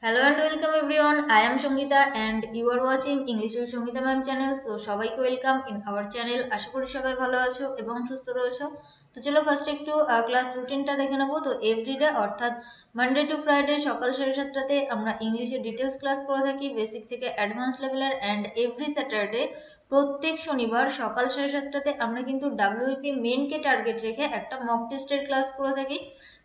Hello and welcome everyone. I am Shongita and you are watching English with Shongita Ma'am channel. So সবাইকে welcome in our channel. আশা করি সবাই ভালো আছো এবং সুস্থ রয়েছো। তো চলো ফার্স্ট একটু ক্লাস রুটিনটা দেখে নেবো। তো এভরিডে অর্থাৎ মানডে টু ফ্রাইডে সকাল 7:30টাতে আমরা ইংলিশে ডিটেলস ক্লাস করে থাকি বেসিক থেকে অ্যাডভান্স লেভেলের, অ্যান্ড এভরি স্যাটারডে প্রত্যেক শনিবার সকাল 7:30টাতে আমরা কিন্তু ডাব্লিউপি মেনকে টার্গেট রেখে একটা মক টেস্টের ক্লাস করে থাকি।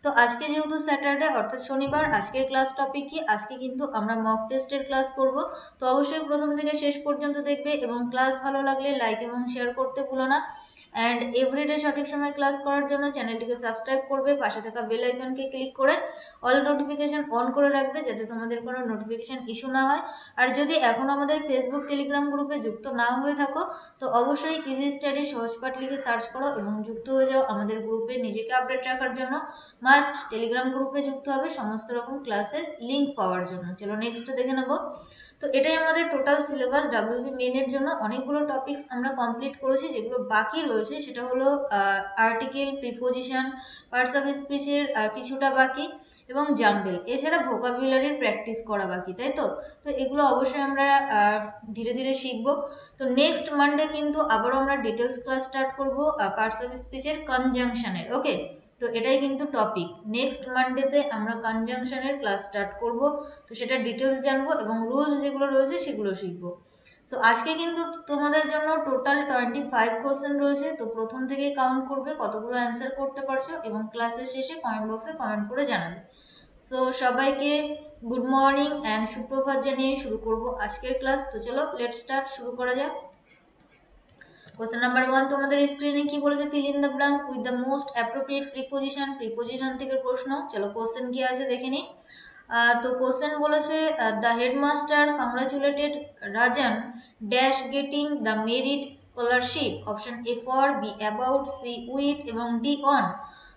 তো আজকে যেহেতু স্যাটারডে অর্থাৎ শনিবার, আজকের ক্লাস টপিক কি, আজকে কিন্তু আমরা মক টেস্টের ক্লাস করব। তো অবশ্যই প্রথম থেকে শেষ পর্যন্ত দেখবে এবং ক্লাস ভালো লাগলে লাইক এবং শেয়ার করতে ভুলো না। অ্যান্ড এভরিডে সঠিক সময় ক্লাস করার জন্য চ্যানেলটিকে সাবস্ক্রাইব করবে, পাশে থাকা বেল আইকনকে ক্লিক করে অল নোটিফিকেশন অন করে রাখবে যাতে তোমাদের কোনো নোটিফিকেশন ইস্যু না হয়। আর যদি এখনও আমাদের ফেসবুক টেলিগ্রাম গ্রুপে যুক্ত না হয়ে থাকো তো অবশ্যই ইজি স্টাডি সহজপাঠ লিখে সার্চ করো এবং যুক্ত হয়ে যাও আমাদের গ্রুপে নিজেকে আপডেট রাখার জন্য। মাস্ট টেলিগ্রাম গ্রুপে যুক্ত হবে সমস্ত রকম ক্লাসের লিঙ্ক পাওয়ার জন্য। চলো নেক্সট দেখে নেব। তো এটাই আমাদের টোটাল সিলেবাস ডাব্লিউবি মেনের জন্য। অনেকগুলো টপিকস আমরা কমপ্লিট করেছি, যেগুলো বাকি রয়েছে সেটা হলো আর্টিকেল, প্রিপোজিশন, পার্টস অফ স্পিচের কিছুটা বাকি এবং জাম্বেল, এছাড়া ভোকাবুলারির প্র্যাকটিস করা বাকি, তাই তো। তো এগুলো অবশ্যই আমরা ধীরে ধীরে শিখবো। তো নেক্সট মানডে কিন্তু আবারও আমরা ডিটেলস ক্লাস স্টার্ট করবো পার্টস অফ স্পিচের কনজাংশনের। ওকে, তো এটাই কিন্তু টপিক। নেক্সট মানডেতে আমরা কনজাংশনের ক্লাস স্টার্ট করব। তো সেটা ডিটেলস জানবো এবং রুলস যেগুলো রয়েছে সেগুলো শিখবো। সো আজকে কিন্তু তোমাদের জন্য টোটাল 25 কোশ্চেন রয়েছে। তো প্রথম থেকে কাউন্ট করবে কতগুলো অ্যান্সার করতে পারছো এবং ক্লাসের শেষে কমেন্ট বক্সে কমেন্ট করে জানাবে। সো সবাইকে গুড মর্নিং অ্যান্ড সুপ্রভাত জানিয়ে শুরু করব আজকের ক্লাস। তো চলো লেট স্টার্ট, শুরু করা যাক। কোশ্চেন নাম্বার 1 তোমাদের স্ক্রিনে কি বলেছে, feel in the blank with the most appropriate preposition. Preposition থেকে প্রশ্ন। চলো কোশ্চেন কি আছে দেখে নিই। তো কোশ্চেন বলেছে the headmaster congratulated Rajan dash getting the merit scholarship. Option A for, B about, C with এবং ডি অন।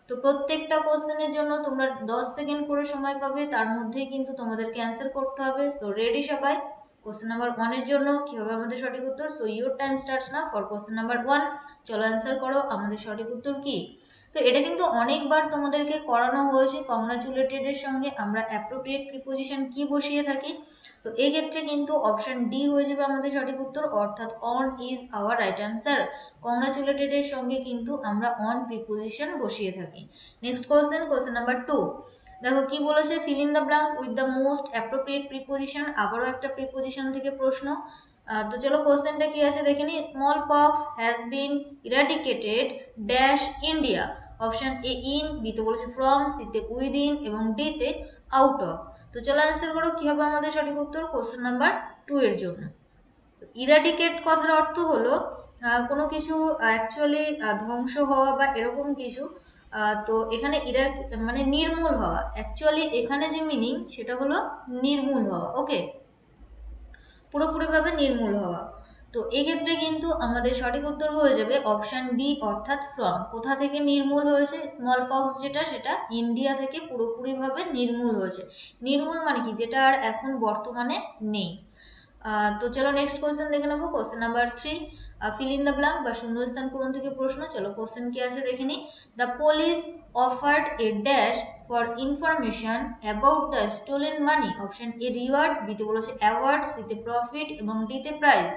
তো প্রত্যেকটা কোশ্চেনের জন্য তোমরা 10 সেকেন্ড করে সময় পাবে, তার মধ্যেই কিন্তু তোমাদেরকে অ্যান্সার করতে হবে। সো রেডি সবাই? কোশ্চেন নাম্বার 1 এর জন্য কি হবে আমাদের সঠিক উত্তর? So your time starts now for question number 1। চলো অ্যান্সার করো আমাদের সঠিক উত্তর কি। তো এটা কিন্তু অনেকবার তোমাদেরকে করানো হয়েছে। কংগ্রাচুলেটেড এর সঙ্গে আমরা অ্যাপ্রোপ্রিয়েট প্রিপোজিশন কি বসিয়ে থাকি। তো এই ক্ষেত্রে কিন্তু অপশন ডি হয়ে যাবে আমাদের সঠিক উত্তর, অর্থাৎ on is our right answer. Congratulated এর সঙ্গে কিন্তু আমরা অন প্রিপোজিশন বসিয়ে থাকি। Next question, question number 2। দেখো কি বলেছে, feel in the blank with the most appropriate preposition. আবারও একটা প্রিপোজিশন থেকে প্রশ্ন। তো চলো কোশ্চেনটা কি আছে দেখে নিই। Small pox has been eradicated dash India. Option A in, বিতে বলেছে ফ্রম, সিতে উইদিন এবং ডিতে আউট অফ। তো চলো অ্যান্সার করো কি হবে আমাদের সঠিক উত্তর কোশ্চেন নাম্বার 2 এর জন্য। ইরাডিকেট কথার অর্থ হলো কোনো কিছু অ্যাকচুয়ালি ধ্বংস হওয়া বা এরকম কিছু। তো এখানে মানে নির্মূল হওয়া, অ্যাকচুয়ালি এখানে যে মিনিং সেটা হলো নির্মূল হওয়া। ওকে, পুরোপুরিভাবে নির্মূল হওয়া। তো এক্ষেত্রে কিন্তু আমাদের সঠিক উত্তর হয়ে যাবে অপশন বি, অর্থাৎ ফ্রম। কোথা থেকে নির্মূল হয়েছে? স্মল পক্স যেটা, সেটা ইন্ডিয়া থেকে পুরোপুরিভাবে নির্মূল হয়েছে। নির্মূল মানে কি, যেটা আর এখন বর্তমানে নেই। তো চলো নেক্সট কোশ্চেন দেখে নেবো। Question number 3, feel in the blank বা শূন্যস্থান পূরণ থেকে প্রশ্ন। চলো কোশ্চেন কি আছে দেখে নিই। The police offered a dash for information about the stolen money. Option A reward, বিতে বলেছে অ্যাওয়ার্ড, সিতে প্রফিট এবং ডিতে প্রাইজ।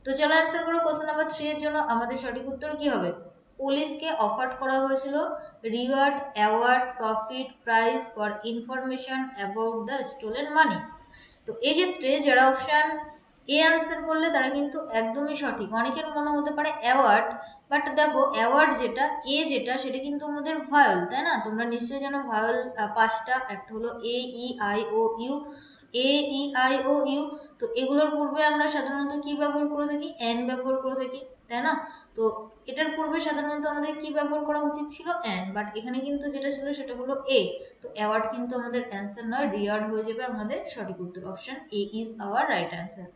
তো চলো অ্যান্সার করো কোশ্চেন নাম্বার 3 এর জন্য আমাদের সঠিক উত্তর কি হবে। পুলিশকে অফার করা হয়েছিল reward, award, profit, prize for information about the stolen money. তো এক্ষেত্রে যারা অপশান এ আনসার করলে তারা কিন্তু একদমই সঠিক। অনেকের মনে হতে পারে অ্যাওয়ার্ড, বাট দেখো অ্যাওয়ার্ড যেটা, এ যেটা, সেটা কিন্তু আমাদের ভায়োল, তাই না? তোমরা নিশ্চয়ই জানো ভায়োল 5টা। একটা হলো A, E, I, O, U. A, E, I, O, U. তো এগুলোর পূর্বে আমরা সাধারণত কি ব্যবহার করে থাকি? অ্যান ব্যবহার করে থাকি, তাই না? তো এটার পূর্বে সাধারণত আমাদের কি ব্যবহার করা উচিত ছিল? অ্যান, বাট এখানে কিন্তু যেটা ছিল সেটা হলো এ। তো অ্যাওয়ার্ড কিন্তু আমাদের অ্যান্সার নয়, রিওয়ার্ড হয়ে যাবে আমাদের সঠিক উত্তর। Option A is our right answer.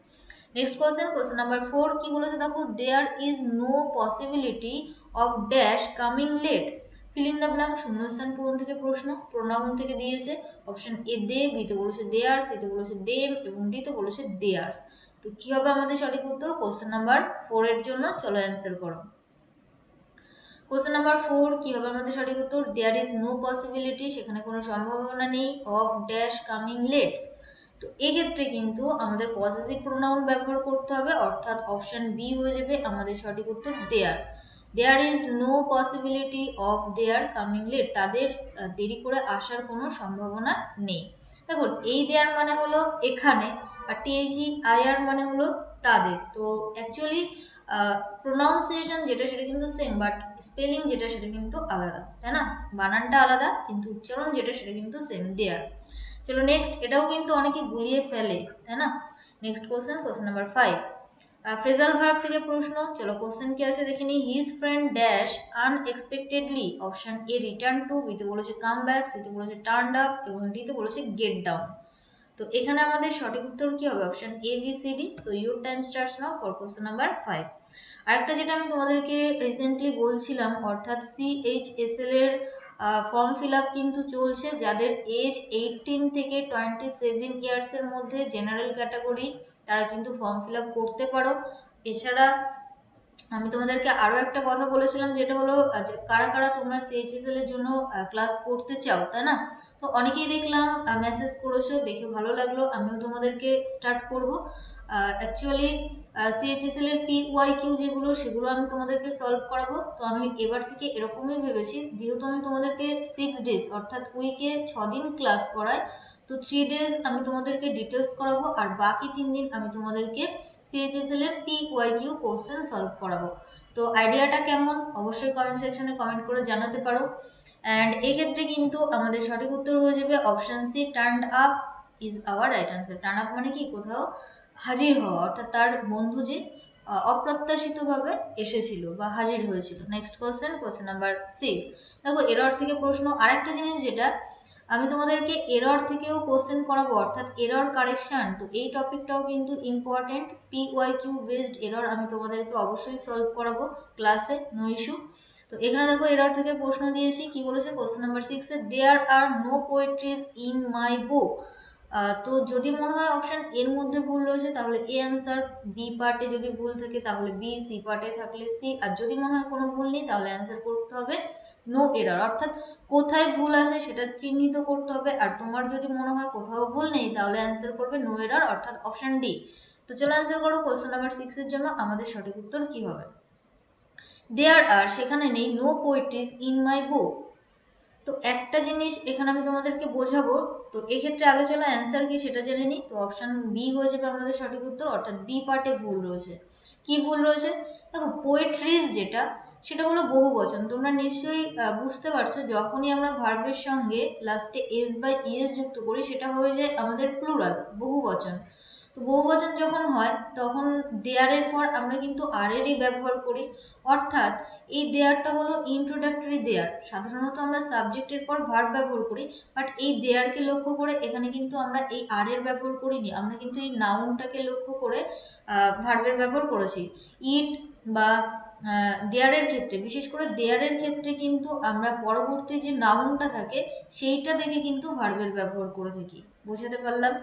Next question, question number 4 কি বলেছে দেখো। There is no possibility of dash coming late. Fill in the blank শূন্যস্থান পূরণ থেকে প্রশ্ন। প্রোনাউন থেকে দিয়েছে। অপশন এ দে, বিতে বলেছে দেয়ার, সিতে বলেছে দেম এবং ডিতে বলেছে দেয়ার্স। তো কি হবে আমাদের সঠিক উত্তর কোশ্চেন নাম্বার 4 এর জন্য? চলো অ্যান্সার করো। কোশ্চেন নাম্বার 4 কি হবে আমাদের সঠিক উত্তর? দেয়ার ইজ নো পসিবিলিটি, সেখানে কোনো সম্ভাবনা নেই, অফ ড্যাশ কামিং লেট। তো এক্ষেত্রে কিন্তু আমাদের পসেসিভ প্রোনাউন ব্যবহার করতে হবে, অর্থাৎ অপশন বি হয়ে যাবে আমাদের সঠিক উত্তর দেয়ার। There is no possibility of their coming late, তাদের দেরি করে আসার কোনো সম্ভাবনা নেই। দেখুন এই দেয়ার মানে হলো এখানে, আর THEIR মানে হলো তাদের। তো অ্যাকচুয়ালি প্রোনাউন্সিয়েশন যেটা সেটা কিন্তু সেম, বাট স্পেলিং যেটা সেটা কিন্তু আলাদা, তাই না? বানানটা আলাদা কিন্তু উচ্চারণ যেটা সেটা কিন্তু সেম, দেয়ার। চলো নেক্সট, এটাও কিন্তু অনেকে গুলিয়ে ফেলে, তাই না? Next question, question number 5, phrasal verb থেকে প্রশ্ন। চলো কোশ্চেন কি আছে দেখে নিই। His friend dash unexpectedly, option A return to, বিতে বলেছে কাম ব্যাক, সিতে বলেছে টার্ন আপ এবং ডিতে বলেছে গেট ডাউন। তো এখানে আমাদের সঠিক উত্তর কি হবে? Option A B C D. So your time starts now for question number 5। আরেকটা যেটা আমি তোমাদেরকে রিসেন্টলি বলছিলাম, অর্থাৎ CHSL এর ফর্ম ফিল আপ কিন্তু চলছে। যাদের এজ 18 থেকে 27 ইয়ার্সের মধ্যে জেনারেল ক্যাটাগরি, তারা কিন্তু ফর্ম ফিল আপ করতে পারো। এছাড়া আমি তোমাদেরকে আরও একটা কথা বলেছিলাম, যেটা হলো কারা কারা তোমরা CHSL এর জন্য ক্লাস করতে চাও, তাই না? তো অনেকেই দেখলাম মেসেজ করেছো, দেখে ভালো লাগলো। আমিও তোমাদেরকে স্টার্ট করব। অ্যাকচুয়ালি CHSL এর PYQ যেগুলো, সেগুলো আমি তোমাদেরকে সলভ করাবো। তো আমি এবার থেকে এরকমই ভেবেছি, যেহেতু আমি তোমাদেরকে 6 ডেজ অর্থাৎ উইকে 6 দিন ক্লাস করাই, তো 3 ডেজ আমি তোমাদেরকে ডিটেলস করাবো, আর বাকি 3 দিন আমি তোমাদেরকে CHSL এর PYQ কোশ্চেন সলভ করাবো। তো আইডিয়াটা কেমন অবশ্যই কমেন্ট সেকশনে কমেন্ট করে জানাতে পারো। অ্যান্ড এক্ষেত্রে কিন্তু আমাদের সঠিক উত্তর হয়ে যাবে option C, turned up is our right answer. Turn up মানে কি? কোথাও হাজির হওয়া, অর্থাৎ তার বন্ধু যে অপ্রত্যাশিতভাবে এসেছিল বা হাজির হয়েছিল। Next question, question number 6। দেখো এরর থেকে প্রশ্ন। আরেকটা জিনিস যেটা আমি তোমাদেরকে এরর থেকেও কোশ্চেন করাবো, অর্থাৎ এরর কারেকশন। তো এই টপিকটাও কিন্তু ইম্পর্টেন্ট। PYQ বেসড এরর আমি তোমাদেরকে অবশ্যই সলভ করাবো ক্লাসে, নো ইস্যু। তো এখানে দেখো এরর থেকে প্রশ্ন দিয়েছি, কি বলেছে কোশ্চেন নাম্বার 6-এ, there are no poetries in my book. তো যদি মনে হয় অপশন এর মধ্যে ভুল রয়েছে তাহলে এ অ্যান্সার, বি পার্টে যদি ভুল থাকে তাহলে বি, সি পার্টে থাকলে সি, আর যদি মনে হয় কোনো ভুল নেই তাহলে অ্যান্সার করতে হবে নো এরর, অর্থাৎ কোথায় ভুল আছে সেটা চিহ্নিত করতে হবে। আর তোমার যদি মনে হয় কোথাও ভুল নেই তাহলে অ্যান্সার করবে নো এরর, অর্থাৎ অপশন ডি। তো চলো অ্যান্সার করো কোশ্চেন নাম্বার 6-এর জন্য আমাদের সঠিক উত্তর কি হবে? দেয়ার আর, সেখানে নেই, no poetries in my book. তো একটা জিনিস এখানে আমি তোমাদেরকে বোঝাবো। তো এক্ষেত্রে আগে চলো অ্যান্সার কি সেটা জেনে নিই। তো অপশন বি হয়ে যাবে আমাদের সঠিক উত্তর, অর্থাৎ বি পার্টে ভুল রয়েছে। কি ভুল রয়েছে? দেখো পোয়েট্রিজ যেটা সেটা হলো বহু বচন। তোমরা নিশ্চয়ই বুঝতে পারছো, যখনই আমরা ভার্বের সঙ্গে লাস্টে এস বা ইএস যুক্ত করি সেটা হয়ে যায় আমাদের প্লুরাল, বহু বচন। তো বহুবচন যখন হয় তখন দেয়ারের পর আমরা কিন্তু আর এরই ব্যবহার করি, অর্থাৎ এই দেয়ারটা হলো ইন্ট্রোডাক্টরি দেয়ার। সাধারণত আমরা সাবজেক্টের পর ভার্ব ব্যবহার করি, বাট এই দেয়ারকে লক্ষ্য করে এখানে কিন্তু আমরা এই আর এর ব্যবহার করিনি, আমরা কিন্তু এই নাউনটাকে লক্ষ্য করে ভার্বের ব্যবহার করেছি। ইট বা দেয়ারের ক্ষেত্রে, বিশেষ করে দেয়ারের ক্ষেত্রে কিন্তু আমরা পরবর্তী যে নাউনটা থাকে সেইটা দেখে কিন্তু ভার্বের ব্যবহার করে থাকি। বুঝাতে পারলাম?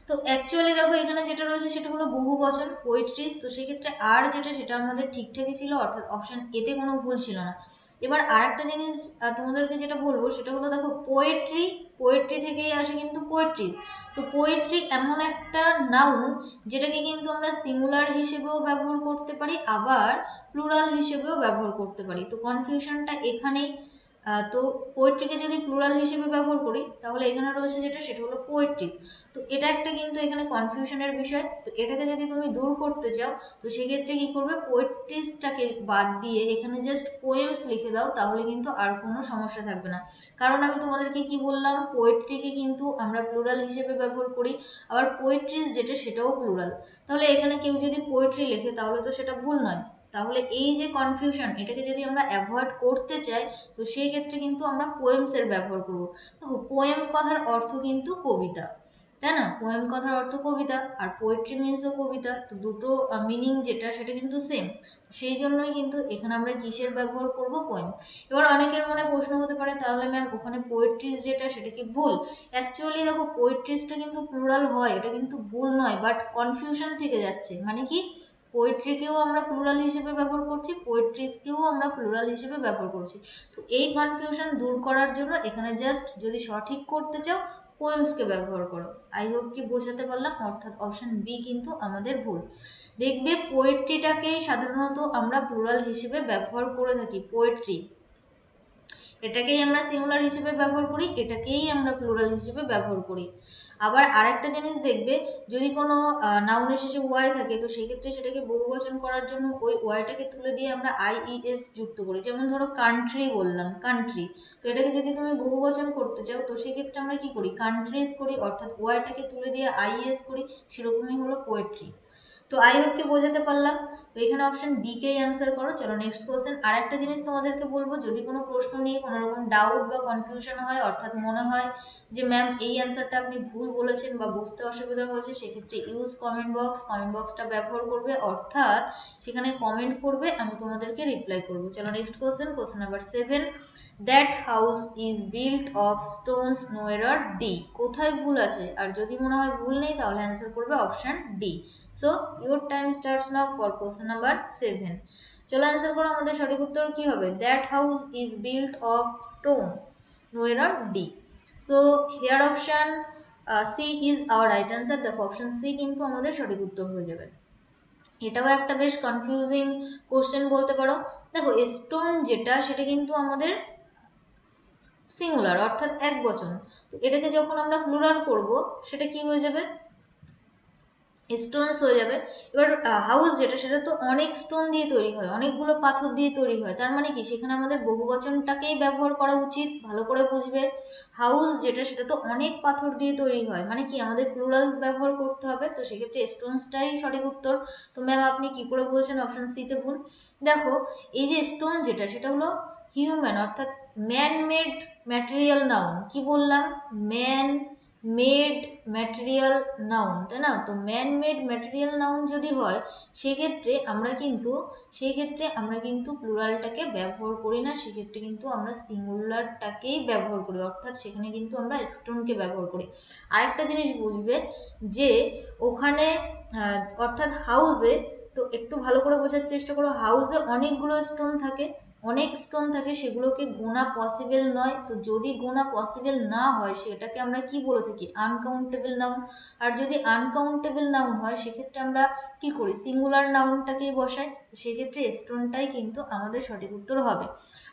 তো অ্যাকচুয়ালি দেখো এখানে যেটা রয়েছে সেটা হলো বহু বচন পোয়েট্রিজ। তো সেক্ষেত্রে আর যেটা সেটা আমাদের ঠিকঠাকই ছিল, অর্থাৎ অপশন এতে কোনো ভুল ছিল না। এবার আর একটা জিনিস তোমাদেরকে যেটা বলবো সেটা হলো, দেখো পোয়েট্রি, পোয়েট্রি থেকেই আসে কিন্তু পোয়েট্রিজ। তো পোয়েট্রি এমন একটা নাউন যেটাকে কিন্তু আমরা সিঙ্গুলার হিসেবেও ব্যবহার করতে পারি, আবার প্লুরাল হিসেবেও ব্যবহার করতে পারি। তো কনফিউশনটা এখানেই। তো পোয়েট্রিকে যদি প্লুরাল হিসেবে ব্যবহার করি তাহলে এখানে রয়েছে যেটা সেটা হলো পোয়েট্রিজ। তো এটা একটা কিন্তু এখানে কনফিউশনের বিষয়। তো এটাকে যদি তুমি দূর করতে চাও তো সেক্ষেত্রে কি করবে, পোয়েট্রিজটাকে বাদ দিয়ে এখানে জাস্ট পোয়েমস লিখে দাও, তাহলে কিন্তু আর কোনো সমস্যা থাকবে না। কারণ আমি তোমাদেরকে কি বললাম, পোয়েট্রিকে কিন্তু আমরা প্লুরাল হিসেবে ব্যবহার করি, আবার পোয়েট্রিজ যেটা সেটাও প্লুরাল। তাহলে এখানে কেউ যদি পোয়েট্রি লেখে তাহলে তো সেটা ভুল নয়। তাহলে এই যে কনফিউশন, এটাকে যদি আমরা অ্যাভয়েড করতে চাই তো সেই ক্ষেত্রে কিন্তু আমরা পোয়েমসের ব্যবহার করব। দেখো পোয়েম কথার অর্থ কিন্তু কবিতা, তাই না? পোয়েম কথার অর্থ কবিতা, আর পোয়েট্রি মিনসও কবিতা। তো দুটো মিনিং যেটা সেটা কিন্তু সেম। সেই জন্যই কিন্তু এখানে আমরা কিসের ব্যবহার করব, পোয়েমস। এবার অনেকের মনে প্রশ্ন হতে পারে, তাহলে ম্যাম ওখানে পোয়েট্রিজ যেটা সেটা কি ভুল? অ্যাকচুয়ালি দেখো পোয়েট্রিজটা কিন্তু প্লুরাল হয়, এটা কিন্তু ভুল নয়, বাট কনফিউশন থেকে যাচ্ছে। মানে কি, পোয়েট্রিকেও আমরা প্লুরাল হিসেবে ব্যবহার করছি, পোয়েট্রিজকেও আমরা প্লুরাল হিসেবে ব্যবহার করছি। তো এই কনফিউশন দূর করার জন্য এখানে জাস্ট যদি সঠিক করতে চাও পোয়েমসকে ব্যবহার করো। আই হোপ কি বোঝাতে পারলাম, অর্থাৎ অপশন বি কিন্তু আমাদের ভুল। দেখবে পোয়েট্রিটাকেই সাধারণত আমরা প্লুরাল হিসেবে ব্যবহার করে থাকি। পোয়েট্রি এটাকেই আমরা সিঙ্গুলার হিসেবে ব্যবহার করি, এটাকেই আমরা প্লুরাল হিসেবে ব্যবহার করি। আবার আরেকটা জিনিস দেখবে, যদি কোনো নাউনের শেষে ওয়াই থাকে তো সেক্ষেত্রে সেটাকে বহুবচন করার জন্য ওই ওয়াইটাকে তুলে দিয়ে আমরা আইইএস যুক্ত করি। যেমন ধরো কান্ট্রি বললাম, কান্ট্রি, তো এটাকে যদি তুমি বহুবচন করতে চাও তো সেক্ষেত্রে আমরা কি করি, কান্ট্রিজ করি, অর্থাৎ ওয়াইটাকে তুলে দিয়ে আইএস করি। সেরকমই হলো পোয়েট্রি। তো আই হোপ কি বোঝাতে পারলাম। তো এখানে অপশন বি কেই অ্যান্সার করো। চলো নেক্সট কোশ্চেন। আর একটা জিনিস তোমাদেরকে বলবো, যদি কোনো প্রশ্ন নিয়ে কোনো রকম ডাউট বা কনফিউশন হয়, অর্থাৎ মনে হয় যে ম্যাম এই অ্যান্সারটা আপনি ভুল বলেছেন বা বুঝতে অসুবিধা হয়েছে, সেক্ষেত্রে ইউজ কমেন্ট বক্স, কমেন্ট বক্সটা ব্যবহার করবে, অর্থাৎ সেখানে কমেন্ট করবে, আমি তোমাদেরকে রিপ্লাই করবো। চলো next question, question number 7। That house is built of stones, no error D. কোথায় ভুল আছে? আর যদি মনে হয় ভুল নেই তাহলে অ্যান্সার করবে option D. So your time starts now for question number 7। চলো অ্যান্সার করো, আমাদের সঠিক উত্তর কি হবে? That house is built of stones, no error D. So here option C is our right answer. দেখো অপশন সি কিন্তু আমাদের সঠিক উত্তর হয়ে যাবে। এটাও একটা বেশ কনফিউজিং কোশ্চেন বলতে পারো। দেখো স্টোন যেটা সেটা কিন্তু আমাদের সিঙ্গুলার, অর্থাৎ এক বচন। তো এটাকে যখন আমরা প্লুরাল করব সেটা কি হয়ে যাবে? স্টোনস হয়ে যাবে। এবার হাউস যেটা সেটা তো অনেক স্টোন দিয়ে তৈরি হয়, অনেকগুলো পাথর দিয়ে তৈরি হয়, তার মানে কি সেখানে আমাদের বহুবচনটাকেই ব্যবহার করা উচিত। ভালো করে বুঝবে, হাউস যেটা সেটা তো অনেক পাথর দিয়ে তৈরি হয়, মানে কি আমাদের প্লুরাল ব্যবহার করতে হবে। তো সেক্ষেত্রে স্টোনসটাই সঠিক উত্তর। তো ম্যাম আপনি কি করে বলছেন অপশন সিতে ভুল? দেখো এই যে স্টোন যেটা সেটা হলো হিউম্যান, অর্থাৎ ম্যান মেড ম্যাটেরিয়াল নাউন। কি বললাম? ম্যান মেড ম্যাটেরিয়াল নাউন, তাই না? তো ম্যান মেড ম্যাটেরিয়াল নাউন যদি হয় সেক্ষেত্রে আমরা কিন্তু প্লুরালটাকে ব্যবহার করি না, সেক্ষেত্রে কিন্তু আমরা সিঙ্গুলারটাকেই ব্যবহার করি, অর্থাৎ সেখানে কিন্তু আমরা স্টোনকে ব্যবহার করি। আরেকটা জিনিস বুঝবে যে ওখানে অর্থাৎ হাউসে, তো একটু ভালো করে বোঝার চেষ্টা করো, হাউসে অনেকগুলো স্টোন থাকে, অনেক স্টোন থাকে, সেগুলোকে গোনা পসিবল নয়। তো যদি গোনা পসিবল না হয় সেটাকে আমরা কি বলে থাকি? Uncountable noun. আর যদি আনকাউন্টেবল নাউন হয় সেক্ষেত্রে আমরা কি করি? সিঙ্গুলার নাউনটাকেই বসাই। সেক্ষেত্রে স্টোনটাই কিন্তু আমাদের সঠিক উত্তর হবে।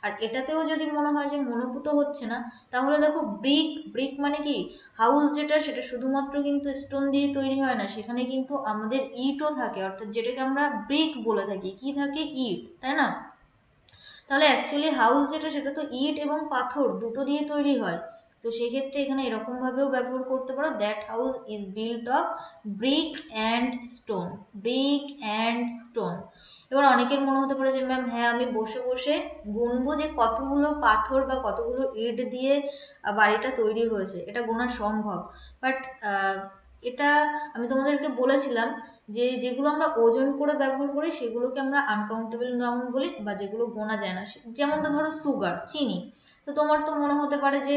আর এটাতেও যদি মনে হয় যে মনোভূত হচ্ছে না, তাহলে দেখো ব্রিক, ব্রিক মানে কি হাউস যেটা সেটা শুধুমাত্র কিন্তু স্টোন দিয়ে তৈরি হয় না, সেখানে কিন্তু আমাদের ইটও থাকে, অর্থাৎ যেটাকে আমরা ব্রিক বলে থাকি। কি থাকে? ইট, তাই না? তাহলে অ্যাকচুয়ালি হাউস যেটা সেটা তো ইট এবং পাথর দুটো দিয়ে তৈরি হয়। তো সেক্ষেত্রে এখানে এরকমভাবেও ব্যবহার করতে পারো, that house is built of brick and stone, brick and stone. এবার অনেকের মনে হতে পারে যে ম্যাম হ্যাঁ আমি বসে বসে গুনবো যে কতগুলো পাথর বা কতগুলো ইট দিয়ে বাড়িটা তৈরি হয়েছে, এটা গোনা সম্ভব। বাট এটা আমি তোমাদেরকে বলেছিলাম যে যেগুলো আমরা ওজন করে ব্যবহার করি সেগুলোকে আমরা আনকাউন্টেবল নাউন বলি, বা যেগুলো গোনা যায় না, যেমন ধরো সুগার, চিনি। তো তোমার তো মনে হতে পারে যে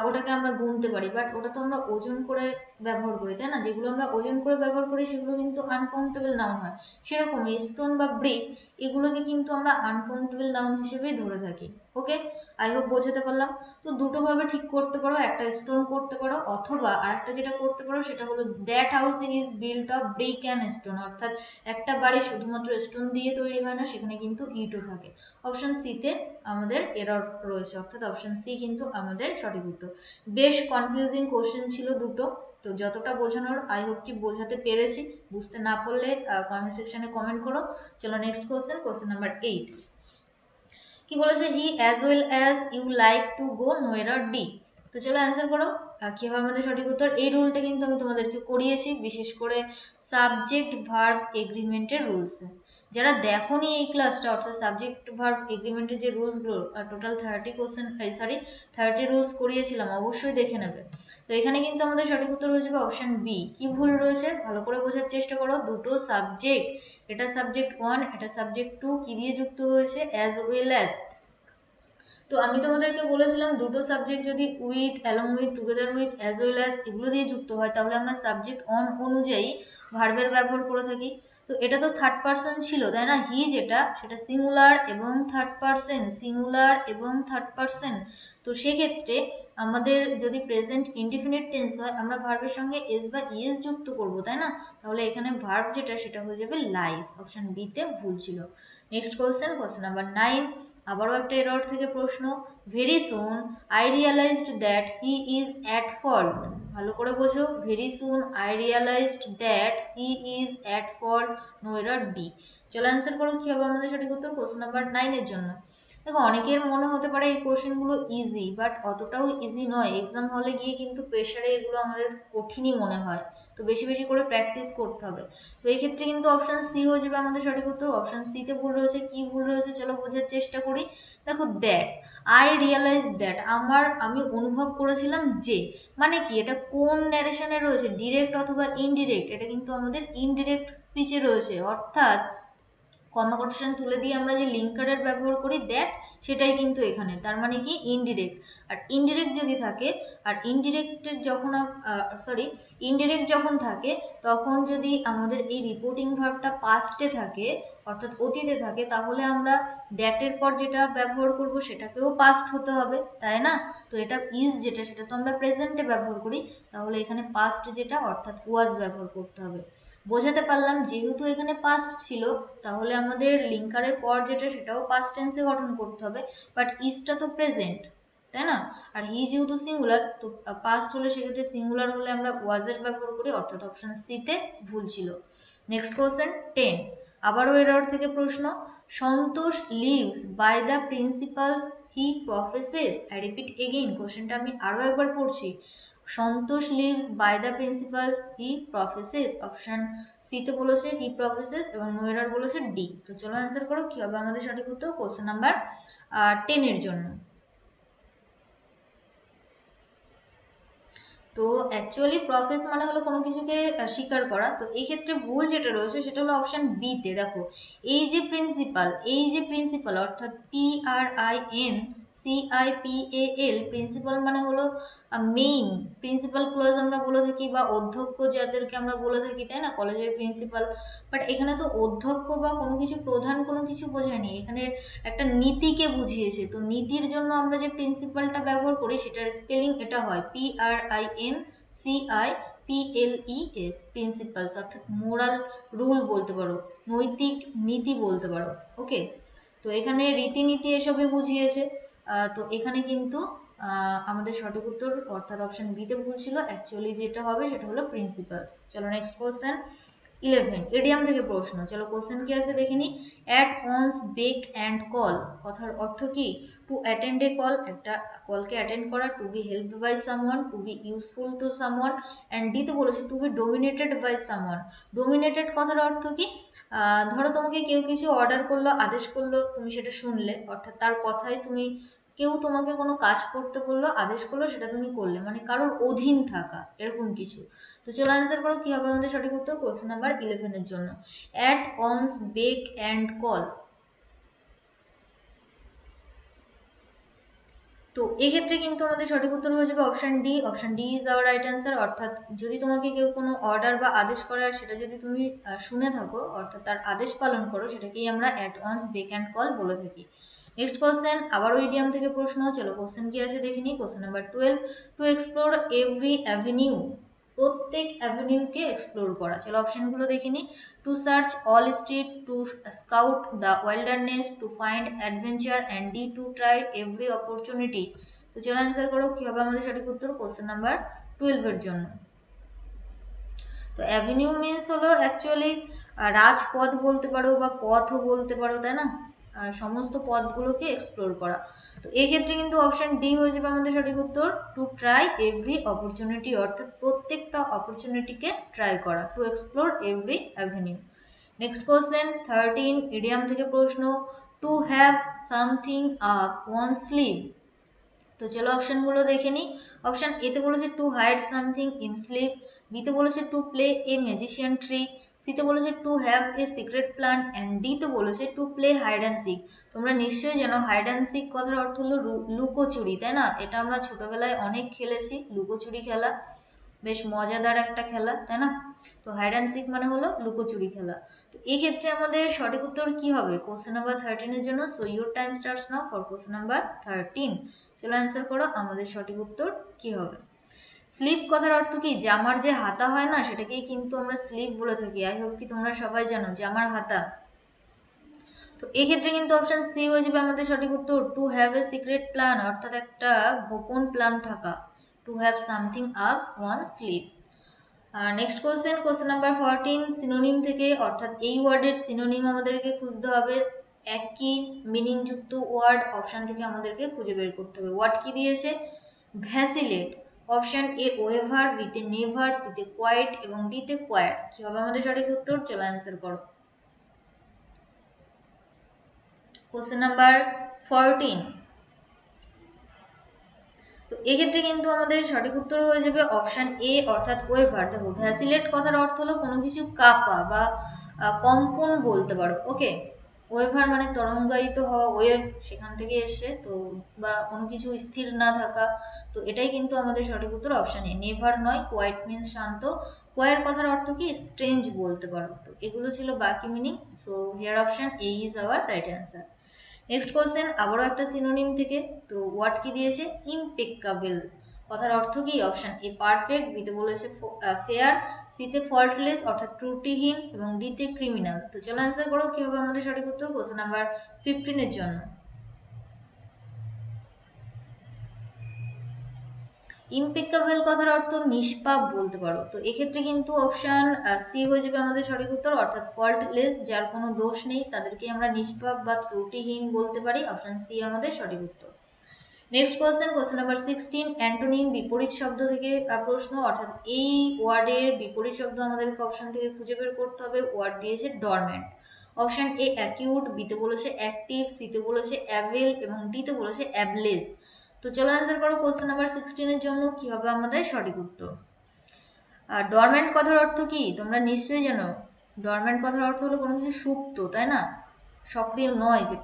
ওটাকে আমরা গুনতে পারি, বাট ওটা তো আমরা ওজন করে ব্যবহার করি, তাই না? যেগুলো আমরা ওজন করে ব্যবহার করি সেগুলো কিন্তু আনকাউন্টেবল নাউন হয়। সেরকম স্টোন বা ব্রিক এগুলোকে কিন্তু আমরা আনকাউন্টেবল নাউন হিসেবেই ধরে থাকি। ওকে, আই হোপ বোঝাতে পারলাম। তো দুটো ভাবে ঠিক করতে পারো, একটা স্টোন করতে পারো, অথবা আরেকটা যেটা করতে পারো সেটা হলো that house is built of brick and stone, অর্থাৎ একটা বাড়ি শুধুমাত্র স্টোন দিয়ে তৈরি হয় না, সেখানে কিন্তু ইটও থাকে। অপশন সিতে আমাদের এরর রয়েছে, অর্থাৎ অপশন সি কিন্তু আমাদের সঠিক উত্তর। বেশ কনফিউজিং কোশ্চেন ছিল দুটো, তো যতটা বোঝানোর আই হোপ কি বোঝাতে পেরেছি। বুঝতে না পারলে কমেন্ট সেকশনে কমেন্ট করো। চলো নেক্সট কোশ্চেন, কোশ্চেন নাম্বার 8। কি বলেছে? He as well as you like to go, no error D. তো চলো অ্যান্সার করো, কি হবে আমাদের সঠিক উত্তর? এই রুলটা কিন্তু আমি তোমাদেরকে করিয়েছি, বিশেষ করে সাবজেক্ট ভার্ব এগ্রিমেন্টের রুলসে। যারা দেখোনি এই ক্লাসটা, অর্থাৎ সাবজেক্ট ভার্ব এগ্রিমেন্টের যে রুলসগুলো, টোটাল 30 রুলস করিয়েছিলাম, অবশ্যই দেখে নেবে। তো এখানে কিন্তু আমাদের সঠিক উত্তর হয়ে যাবে অপশন বি। কি ভুল রয়েছে ভালো করে বোঝার চেষ্টা করো। দুটো সাবজেক্ট, এটা সাবজেক্ট 1, এটা সাবজেক্ট 2, কি দিয়ে যুক্ত হয়েছে? As well as. তো তো আমি তোমাদেরকে বলেছিলাম দুটো সাবজেক্ট যদি with, along with, together with, as well as এগুলো দিয়ে যুক্ত হয় তাহলে আমরা সাবজেক্ট অন অনুযায়ী ভার্বের ব্যবহার করে থাকি। তো এটা তো থার্ড পারসন ছিল, তাই না? হি যেটা সেটা সিঙ্গুলার এবং থার্ড পারসন, সিঙ্গুলার এবং থার্ড পারসন। তো সেক্ষেত্রে আমাদের যদি প্রেজেন্ট ইনডিফিনিট টেন্স হয় আমরা ভার্বের সঙ্গে এস বা ইএস যুক্ত করব, তাই না? তাহলে এখানে ভার্ব যেটা সেটা হয়ে যাবে লাইকস। অপশন বিতে ভুল ছিল। Next question number 9। আবারও একটা এরর থেকে প্রশ্ন। Very soon I realized that he is at fault. ভালো করে বোঝো, very soon I realized that he is at fault. No error, D. চলো অ্যান্সার করো কি হবে আমাদের সঠিক উত্তর কোশ্চেন নাম্বার 9 জন্য। দেখো অনেকের মনে হতে পারে এই কোশ্চেনগুলো ইজি, বাট অতটাও ইজি নয়। এক্সাম হলে গিয়ে কিন্তু প্রেশারে এগুলো আমাদের কঠিনই মনে হয়। তো বেশি বেশি করে প্র্যাকটিস করতে হবে। তো এই ক্ষেত্রে কিন্তু অপশন সি হয়ে যাবে আমাদের সঠিক উত্তর। অপশন সিতে ভুল রয়েছে। কি ভুল রয়েছে চলো বোঝার চেষ্টা করি। দেখো দ্যাট, আই রিয়ালাইজ দ্যাট, আমি অনুভব করেছিলাম যে, মানে কি এটা কোন ন্যারেশনে রয়েছে, ডিরেক্ট অথবা ইনডিরেক্ট? এটা কিন্তু আমাদের ইনডিরেক্ট স্পিচে রয়েছে, অর্থাৎ কমা কোটেশন তুলে দিয়ে আমরা যে লিঙ্কারের ব্যবহার করি দ্যাট, সেটাই কিন্তু এখানে। তার মানে কি ইনডিরেক্ট। আর ইনডিরেক্ট যদি থাকে, আর ইনডিরেক্টের যখন ইনডিরেক্ট যখন থাকে তখন যদি আমাদের এই রিপোর্টিং ভার্বটা পাস্টে থাকে অর্থাৎ অতীতে থাকে তাহলে আমরা দ্যাটের পর যেটা ব্যবহার করব সেটাকেও পাস্ট হতে হবে, তাই না? তো এটা ইজ যেটা সেটা তো আমরা প্রেজেন্টে ব্যবহার করি, তাহলে এখানে পাস্ট যেটা অর্থাৎ ওয়াজ ব্যবহার করতে হবে। বোঝাতে পারলাম? যেহেতু এখানে পাস্ট ছিল তাহলে আমাদের লিঙ্কারের পর যেটা সেটাও পাস্ট টেন্সে গঠন করতে হবে, বাট ইজটা তো প্রেজেন্ট, তাই না? আর হি যেহেতু সিঙ্গুলার, তো পাস্ট হলে সেক্ষেত্রে সিঙ্গুলার হলে আমরা ওয়াজের ব্যবহার করি, অর্থাৎ অপশন সিতে ভুল ছিল। Next question 10। আবারও এরর থেকে প্রশ্ন। Santosh lives by the principles he professes. I repeat again, কোশ্চেনটা আমি আরও একবার পড়ছি। Santosh lives by the principles he professes. Option সিতে বলেছে হি প্রফেসেস এবং নো এরর বলেছে ডি। তো চলো অ্যান্সার করো কি হবে আমাদের সঠিক উত্তর কোশ্চেন নাম্বার 10 জন্য। তো অ্যাকচুয়ালি প্রফেস মানে হলো কোনো কিছুকে স্বীকার করা। তো এই ক্ষেত্রে ভুল যেটা রয়েছে সেটা হলো অপশন বিতে। দেখো এই যে প্রিন্সিপাল অর্থাৎ PRINCIPAL, প্রিন্সিপাল মানে হলো মেইন। প্রিন্সিপাল ক্লজ আমরা বলে থাকি বা অধ্যক্ষ যাদেরকে আমরা বলে থাকি, তাই না, কলেজের প্রিন্সিপাল। বাট এখানে তো অধ্যক্ষ বা কোনো কিছু প্রধান কোনো কিছু বোঝায়নি, এখানে একটা নীতিকে বুঝিয়েছে। তো নীতির জন্য আমরা যে প্রিন্সিপালটা ব্যবহার করি সেটার স্পেলিং এটা হয় PRINCIPLES, প্রিন্সিপালস, অর্থাৎ মোরাল রুল বলতে পারো, নৈতিক নীতি বলতে পারো। ওকে, তো এখানে রীতিনীতি এসবই বুঝিয়েছে। তো এখানে কিন্তু আমাদের সঠিক উত্তর অর্থাৎ অপশন বিতে ভুল ছিল। অ্যাকচুয়ালি যেটা হবে সেটা হলো প্রিন্সিপালস। চলো নেক্সট কোশ্চেন 11, এডিয়াম থেকে প্রশ্ন। চলো কোশ্চেন কি আছে দেখে নি। At one's, beck and call কথার অর্থ কি? টু অ্যাটেন্ড এ কল, একটা কলকে অ্যাটেন্ড করা, to be helped by someone, to be useful to someone, and ডিতে বলেছে to be dominated by someone. Dominated কথার অর্থ কি? ধরো তোমাকে কেউ কিছু অর্ডার করলো, আদেশ করলো, তুমি সেটা শুনলে, অর্থাৎ তার কথায় তুমি, কেউ তোমাকে কোনো কাজ করতে বললো, আদেশ করলো, সেটা তুমি করলে, মানে কারোর অধীন থাকা, এরকম কিছু। তো চলো অ্যান্সার করো কি হবে আমাদের সঠিক উত্তর কোশ্চেন নাম্বার 11 জন্য। At one's, beck and call. তো এক্ষেত্রে কিন্তু আমাদের সঠিক উত্তর হয়ে যাবে option D. Option D is our right answer. অর্থাৎ যদি তোমাকে কেউ কোনো অর্ডার বা আদেশ করে আর সেটা যদি তুমি শুনে থাকো, অর্থাৎ তার আদেশ পালন করো, সেটাকেই আমরা at one's, beck and call বলে থাকি। নেক্সট কোশ্চেন আবারও ইডিয়াম থেকে প্রশ্ন। চলো কোশ্চেন কি আছে দেখে নিই। Question number 12। To explore every avenue, প্রত্যেক অ্যাভিনিউকে এক্সপ্লোর করা। চলো অপশনগুলো দেখে নিই। To search all streets, to scout the wilderness, to find adventure, and D to try every opportunity. তো চলো অ্যান্সার করো কি হবে আমাদের সঠিক উত্তর কোশ্চেন নাম্বার 12 জন্য। তো অ্যাভিনিউ মিনস হলো অ্যাকচুয়ালি রাজপথ বলতে পারো বা পথও বলতে পারো, তাই না? সমস্ত পথগুলোকে এক্সপ্লোর করা। তো এক্ষেত্রে কিন্তু অপশন ডি হয়ে যাবে আমাদের সঠিক উত্তর। টু ট্রাই এভরি অপরচুনিটি, অর্থাৎ প্রত্যেকটা অপরচুনিটিকে ট্রাই করা, to explore every avenue. Next question 13, idiom থেকে প্রশ্ন। To have something up one sleeve. তো চলো অপশনগুলো দেখে নিই। অপশন এতে বলেছে to hide something in slip, বিতে বলেছে to play a magician trick, সিতে বলেছে to have a secret plan, and ডিতে বলেছে to play hide and seek. তোমরা নিশ্চয়ই জানো হাইড অ্যান্ড সিক কথার অর্থ হলো লুকোচুরি, তাই না? এটা আমরা ছোটবেলায় অনেক খেলেছি, লুকোচুরি খেলা, বেশ মজাদার একটা খেলা, তাই না? তো হাইড অ্যান্ড সিক মানে হলো লুকোচুরি খেলা। তো এই ক্ষেত্রে আমাদের সঠিক উত্তর কি হবে কোশ্চেন নাম্বার 13 এর জন্য? So your time starts now for question number 13। চলো অ্যান্সার করো, আমাদের সঠিক উত্তর কি হবে। স্লিপ কথার অর্থ কি? জামার যে হাতা হয় না, সেটাকেই কিন্তু আমরা স্লিপ বলে থাকি। আই হোপ কি তোমরা সবাই জানো জামার হাতা। তো এক্ষেত্রে কিন্তু অপশন সি হয়ে যাবে আমাদের সঠিক উত্তর, to have a secret plan, অর্থাৎ একটা গোপন প্ল্যান থাকা, to have something ups one slip. Next question number 14, synonym থেকে, অর্থাৎ এই ওয়ার্ডের সিনোনিম আমাদেরকে খুঁজতে হবে। একই মিনিং যুক্ত ওয়ার্ড অপশন থেকে আমাদেরকে খুঁজে বের করতে হবে। ওয়ার্ড কি দিয়েছে? ভ্যাসিলেট, অপশন এ ওয়েভার, বিতে নেভার, সিতে কোয়াইট এবং ডিতে কোয়াইট। কি হবে আমাদের সঠিক উত্তর? চলো অ্যান্সার করো। কোশ্চেন নাম্বার 14, তো এক্ষেত্রে কিন্তু আমাদের সঠিক উত্তর হয়ে যাবে অপশন এ, অর্থাৎ ওয়েভার। দেখো ভ্যাসিলেট কথার অর্থ হলো কোনো কিছু কাঁপা বা কম্পন বলতে পারো, ওকে। ওয়েভার মানে তরঙ্গায়িত হওয়া, ওয়েভ সেখান থেকে এসে, তো বা কোনো কিছু স্থির না থাকা। তো এটাই কিন্তু আমাদের সঠিক উত্তর অপশন এ, নেভার নয়। কোয়াইট মিনস শান্ত, কোয়ার কথার অর্থ কি? স্ট্রেঞ্জ বলতে পারো। তো এগুলো ছিল বাকি meaning. So here option A is our right answer. Next question আবারও একটা সিনোনিম থেকে। তো ওয়ার্ড কি দিয়েছে? ইমপেক্কাবল, কথার অর্থ কি? অপশন এ পারফেক্ট, বিতে বলেছে ফেয়ার, সিতে ফল্টলেস অর্থাৎ ত্রুটিহীন এবং ডিতে ক্রিমিনাল। তো চলো অ্যান্সার করো, কি হবে আমাদের সঠিক উত্তর কোশ্চেন নাম্বার 15 এর জন্য। ইমপেক্কাবল কথার অর্থ নিষ্পাপ বলতে পারো। তো এক্ষেত্রে কিন্তু অপশন সি হয়ে যাবে আমাদের সঠিক উত্তর, অর্থাৎ ফল্টলেস, যার কোনো দোষ নেই তাদেরকে আমরা নিষ্পাপ বা ত্রুটিহীন বলতে পারি। অপশন সি আমাদের সঠিক উত্তর। নেক্সট কোশ্চেন নাম্বার 16, অ্যান্টোনিম বিপরীত শব্দ থেকে প্রশ্ন, অর্থাৎ এই ওয়ার্ডের বিপরীত শব্দ আমাদেরকে অপশন থেকে খুঁজে বের করতে হবে। ওয়ার্ড দিয়েছে ডরম্যান্ট, অপশন এ অ্যাকিউট, বিতে বলেছে অ্যাক্টিভ, সিতে বলেছে অ্যাভেল এবং ডিতে বলেছে অ্যাবলেস। তো চলো অ্যান্সার করো কোশ্চেন নাম্বার 16 এর জন্য, কি হবে আমাদের সঠিক উত্তর। আর ডরম্যান্ট কথার অর্থ কি? তোমরা নিশ্চয়ই জানো ডরম্যান্ট কথার অর্থ হলো কোনো কিছু সুপ্ত, তাই না? সক্রিয় নয়, যে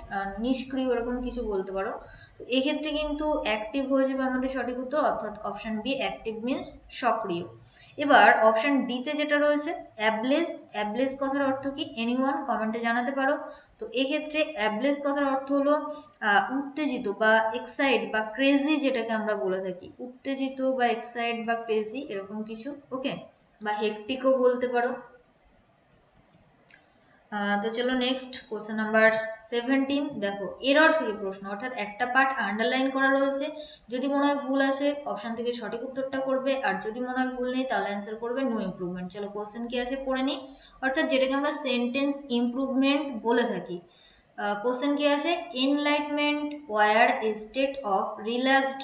নিষ্ক্রিয়, এরকম কিছু বলতে পারো। তো এক্ষেত্রে কিন্তু অ্যাক্টিভ হয়ে যাবে আমাদের সঠিক উত্তর, অর্থাৎ অপশন বি অ্যাক্টিভ মিনস সক্রিয়। এবার অপশন ডিতে যেটা রয়েছে অ্যাবলেস, অ্যাবলেস কথার অর্থ কি? এনিওয়ান কমেন্টে জানাতে পারো। তো এক্ষেত্রে অ্যাবলেস কথার অর্থ হলো উত্তেজিত বা এক্সাইট বা ক্রেজি, যেটাকে আমরা বলে থাকি উত্তেজিত বা এক্সাইট বা ক্রেজি, এরকম কিছু, ওকে, বা হেকটিকও বলতে পারো। তো চলো নেক্সট কোশ্চেন নাম্বার 17, দেখো এরর থেকে প্রশ্ন, অর্থাৎ একটা পার্ট আন্ডারলাইন করা রয়েছে, যদি মনে হয় ভুল আসে অপশন থেকে সঠিক উত্তরটা করবে, আর যদি মনে হয় ভুল নেই তাহলে অ্যান্সার করবে নো ইমপ্রুভমেন্ট। চলো কোশ্চেন কি আছে পড়ে নিই, অর্থাৎ যেটাকে আমরা সেন্টেন্স ইমপ্রুভমেন্ট বলে থাকি। কোশ্চেন কি আছে? Enlightenment war a state of relaxed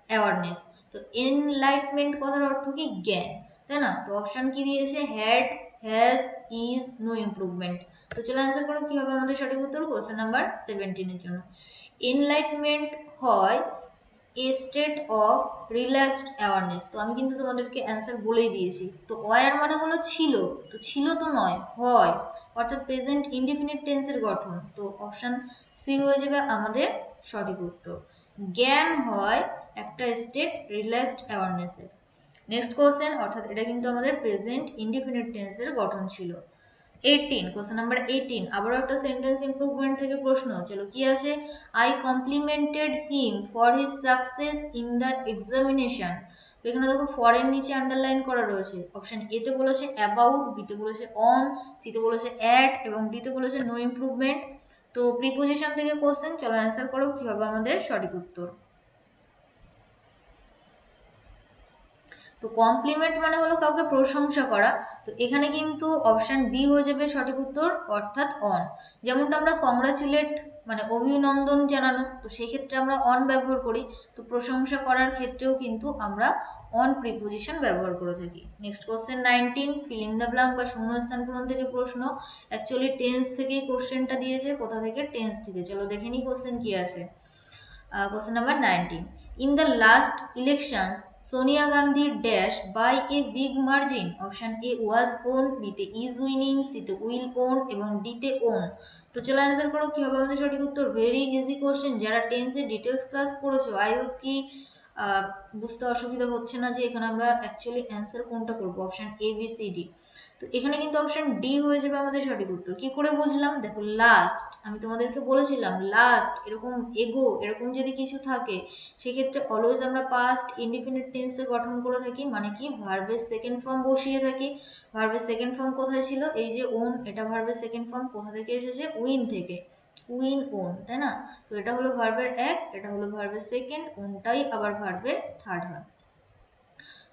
awareness. তো এনলাইটমেন্ট কথার অর্থ কি? জ্ঞান, তাই না? তো অপশন কি দিয়েছে? Had, has, is, no improvement. তো চলো অ্যান্সার করো, কি হবে আমাদের সঠিক উত্তর কোশ্চেন নাম্বার 17 এর জন্য। এনলাইটমেন্ট হয় এ স্টেট অফ রিল্যাক্সড অ্যাওয়ারনেস। তো আমি কিন্তু তোমাদেরকে অ্যান্সার বলেই দিয়েছি। তো ওয়ার মানে হলো ছিল, তো ছিল তো নয়, হয়, অর্থাৎ প্রেজেন্ট ইনডিফিনিট টেন্সের গঠন। তো অপশন সি হয়ে যাবে আমাদের সঠিক উত্তর। জ্ঞান হয় একটা স্টেট রিল্যাক্সড অ্যাওয়ারনেসের। নেক্সট কোশ্চেন, অর্থাৎ এটা কিন্তু আমাদের প্রেজেন্ট ইনডিফিনিট টেন্সের গঠন ছিল। 18, কোশ্চেন নাম্বার 18, আবারও একটা সেন্টেন্স ইমপ্রুভমেন্ট থেকে প্রশ্ন। চলো কি আছে? I complimented him for his success in the examination. তো এখানে দেখো ফর এর নিচে আন্ডারলাইন করা রয়েছে। অপশন এতে বলেছে অ্যাবাউট, বিতে বলেছে অন, সিতে বলেছে অ্যাট এবং ডিতে বলেছে নো ইমপ্রুভমেন্ট। তো প্রিপোজিশন থেকে কোশ্চেন, চলো অ্যান্সার করো, কি হবে আমাদের সঠিক উত্তর। তো কমপ্লিমেন্ট মানে হলো কাউকে প্রশংসা করা। তো এখানে কিন্তু অপশন বি হয়ে যাবে সঠিক উত্তর, অর্থাৎ অন। যেমনটা আমরা কংগ্রাচুলেট মানে অভিনন্দন জানানো, তো সেক্ষেত্রে আমরা অন ব্যবহার করি। তো প্রশংসা করার ক্ষেত্রেও কিন্তু আমরা অন প্রিপোজিশন ব্যবহার করে থাকি। Next question 19, feel in the blank বা শূন্যস্থান পূরণ থেকে প্রশ্ন। অ্যাকচুয়ালি টেন্স থেকেই কোশ্চেনটা দিয়েছে। কোথা থেকে? টেন্স থেকে। চলো দেখে নিই কোশ্চেন কি আছে। Question number 19, In the last elections, Sonia Gandhi dash by a big margin. Option A was own, B তে is winning, C তে will own এবং D তে own। তো চলো অ্যান্সার করো কি হবে আমাদের সঠিক উত্তর। ভেরি ইজি কোশ্চেন, যারা টেন্সের ডিটেলস ক্লাস করেছো আই হোপ কি বুঝতে অসুবিধা হচ্ছে না যে এখানে আমরা অ্যাকচুয়ালি অ্যান্সার কোনটা করবো, option A B C D. তো এখানে কিন্তু অপশন ডি হয়ে যাবে আমাদের সঠিক উত্তর। কি করে বুঝলাম, দেখো লাস্ট আমি তোমাদেরকে বলেছিলাম লাস্ট এরকম এগো এরকম যদি কিছু থাকে সেক্ষেত্রে অলওয়েজ আমরা পাস্ট ইনডিফিনিট টেন্সে গঠন করে থাকি, মানে কি ভার্বের সেকেন্ড ফর্ম বসিয়ে থাকি। ভার্বের সেকেন্ড ফর্ম কোথায় ছিল, এই যে ওন, এটা ভার্বের সেকেন্ড ফর্ম কোথা থেকে এসেছে, উইন থেকে, উইন ওন, তাই না। তো এটা হলো ভার্বের এক, এটা হলো ভার্বের সেকেন্ড, ওনটাই আবার ভার্বের থার্ড হয়।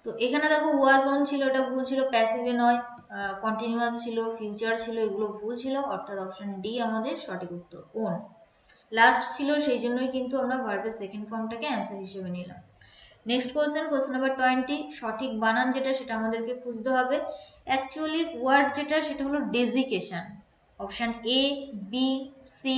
তো এখানে দেখো ওয়াজ অন ছিল, এটা ভুল ছিল, প্যাসিভে নয়, কন্টিনিউয়াস ছিল, ফিউচার ছিল, এগুলো ভুল ছিল, অর্থাৎ অপশন ডি আমাদের সঠিক উত্তর ওন। লাস্ট ছিল সেই জন্যই কিন্তু আমরা ভার্বের সেকেন্ড ফর্মটাকে অ্যান্সার হিসেবে নিলাম। নেক্সট কোয়েশ্চেন নাম্বার 20, সঠিক বানান যেটা সেটা আমাদেরকে খুঁজতে হবে। অ্যাকচুয়ালি ওয়ার্ড যেটা সেটা হলো dedication. Option A, B, C,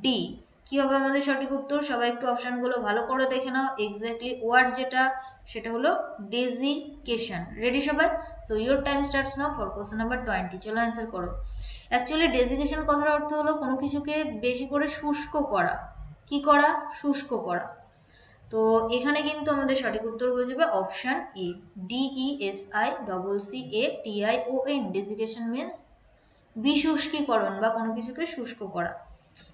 D কি হবে আমাদের সঠিক উত্তর। সবাই একটু অপশনগুলো ভালো করে দেখে নাও। এক্স্যাক্টলি ওয়ার্ড যেটা সেটা হলো ডেজিকেশন। রেডি সবাই? So your time starts now for question number 20। চলো অ্যান্সার করো। অ্যাকচুয়ালি ডেজিকেশন কথার অর্থ হলো কোনো কিছুকে বেশি করে শুষ্ক করা। কি করা? শুষ্ক করা। তো এখানে কিন্তু আমাদের সঠিক উত্তর হয়ে যাবে অপশন এ, DESICCATION। ডেজিকেশন মিনস বিশুষ্কীকরণ বা কোনো কিছুকে শুষ্ক করা।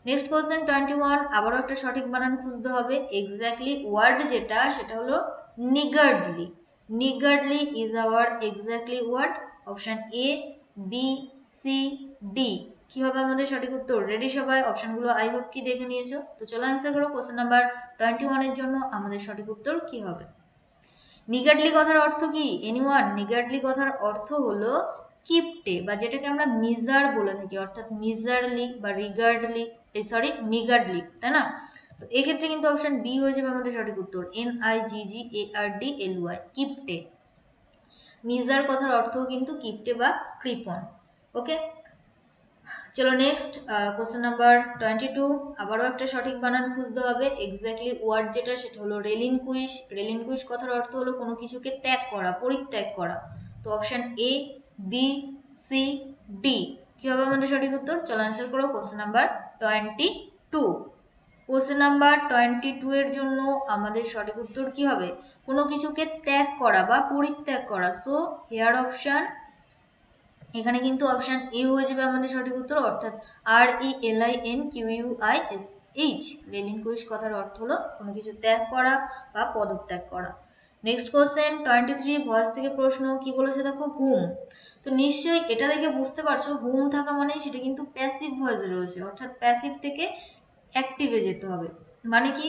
নেক্সট কোয়েশ্চেন 21, আবারও একটা সঠিক বানান খুঁজতে হবে। এক্স্যাক্টলি ওয়ার্ড যেটা সেটা হলো niggardly. Niggardly is our exactly word. Option A, B, C, D কি হবে আমাদের সঠিক উত্তর। রেডি সবাই? অপশনগুলো আই হোপ কি দেখে নিয়েছো। তো চলো অ্যান্সার করো। কোয়েশ্চেন নাম্বার 21 এর জন্য আমাদের সঠিক উত্তর কি হবে। নিগার্ডলি কথার অর্থ কি এনিওয়ান? নিগার্ডলি কথার অর্থ হলো কিপটে, বা যেটাকে আমরা মিজার বলে থাকি, অর্থাৎ মিজারলি বা রিগার্ডলি, নিগার্ডলি, তাই না। তো এক্ষেত্রে কিন্তু অপশন বি হয়ে যাবে আমাদের সঠিক উত্তর, NIGGARDLY, কিপটে। মিজার কথার অর্থও কিন্তু কিপটে বা কৃপণ। ওকে, চলো নেক্সট কোশ্চেন নাম্বার 22, আবারও একটা সঠিক বানান খুঁজতে হবে। এক্স্যাক্টলি ওয়ার্ড যেটা সেটা হলো রেলিনকুইশ। রেলিনকুইশ কথার অর্থ হলো কোনো কিছুকে ত্যাগ করা, পরিত্যাগ করা। তো option A, B, C, D কি হবে আমাদের সঠিক উত্তর। চলো অ্যান্সার করো। Question number 22। কোশ্চেন নাম্বার 22 এর জন্য আমাদের সঠিক উত্তর কি হবে? কোনো কিছুকে ত্যাগ করা বা পরিত্যাগ করা। সো হেয়ার অপশন, এখানে কিন্তু অপশন এ হয়ে যাবে আমাদের সঠিক উত্তর, অর্থাৎ RELINQUISH। রেলিনকুইশ কথার অর্থ হলো কোনো কিছু ত্যাগ করা বা পদত্যাগ করা। নেক্সট কোশ্চেন 23, ভয়েস থেকে প্রশ্ন কি বলেছে দেখো, হুম। তো নিশ্চয়ই এটা দেখে বুঝতে পারছো হুম থাকা মানে সেটা কিন্তু প্যাসিভ ভয়েসে রয়েছে, অর্থাৎ প্যাসিভ থেকে অ্যাক্টিভে যেতে হবে। মানে কি,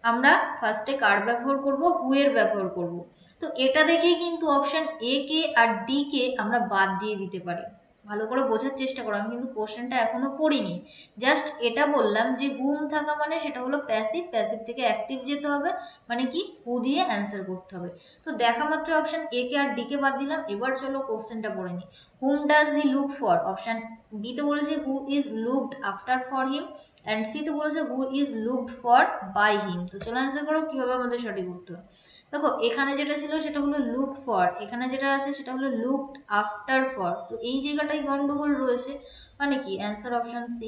আমরা ফার্স্টে কার ব্যবহার করব, হু এর ব্যবহার করব। তো এটা দেখেই কিন্তু option A K R D কে আমরা বাদ দিয়ে দিতে পারি। ভালো করে বোঝার চেষ্টা করো, আমি কিন্তু কোশ্চেনটা এখনো পড়িনি, জাস্ট এটা বললাম যে হুম থাকা মানে সেটা হলো প্যাসিভ, প্যাসিভ থেকে অ্যাক্টিভ যেতে হবে, মানে কি হু দিয়ে অ্যান্সার করতে হবে। তো দেখা মাত্র option A K R D কে বাদ দিলাম। এবার চলো কোশ্চেনটা পড়ে নি। Hmm does he look for. Option B তে বলেছে who is looked after for him, and C তে বলেছে who is looked for by him. তো চলো অ্যান্সার করো কি হবে আমাদের সঠিক উত্তর। দেখো এখানে যেটা ছিল সেটা হলো লুক ফর, এখানে যেটা আছে সেটা হলো লুকড আফটার ফর। তো এই জায়গাটাই গন্ডগোল রয়েছে, মানে কি অ্যান্সার অপশন সি।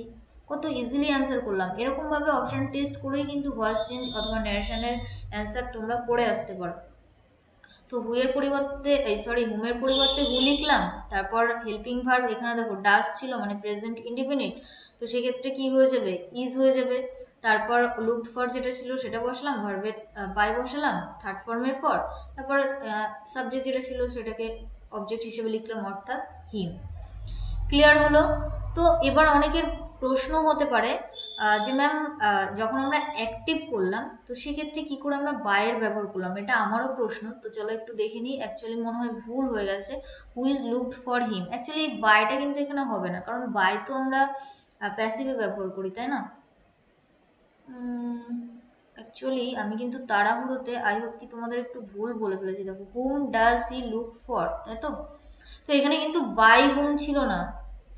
কত ইজিলি অ্যান্সার করলাম। এরকম ভাবে অপশন টেস্ট করেই কিন্তু ভয়েস চেঞ্জ অথবা ন্যারেশনের অ্যান্সার তোমরা করে আসতে পারো। তো হুয়ের পরিবর্তে হুমের পরিবর্তে হু লিখলাম, তারপর হেল্পিং ভার্ব এখানে দেখো ডাস ছিল মানে প্রেজেন্ট ইনডিফিনিট, তো সেক্ষেত্রে কি হয়ে যাবে, ইজ হয়ে যাবে। তারপর লুকড ফর যেটা ছিল সেটা বসলাম, ভার্বের বাই বসালাম থার্ড ফর্মের পর, তারপর সাবজেক্ট যেটা ছিল সেটাকে অবজেক্ট হিসেবে লিখলাম, অর্থাৎ হিম। ক্লিয়ার হলো? তো এবার অনেকের প্রশ্ন হতে পারে যে ম্যাম যখন আমরা অ্যাক্টিভ করলাম তো সেক্ষেত্রে কি করে আমরা বাইয়ের ব্যবহার করলাম, এটা আমারও প্রশ্ন। তো চলো একটু দেখে নিই। অ্যাকচুয়ালি মনে হয় ভুল হয়ে গেছে, হু is looked for him. Actually এই বাইটা কিন্তু এখানে হবে না, কারণ বাই তো আমরা প্যাসিভে ব্যবহার করি, তাই না। অ্যাকচুয়ালি আমি কিন্তু তাড়াহুড়োতে আই হোপ কি তোমাদের একটু ভুল বলে ফেলেছি। দেখো হুম ডাজ হি লুক ফর, তাই তো। তো এখানে কিন্তু বাই হুম ছিল না,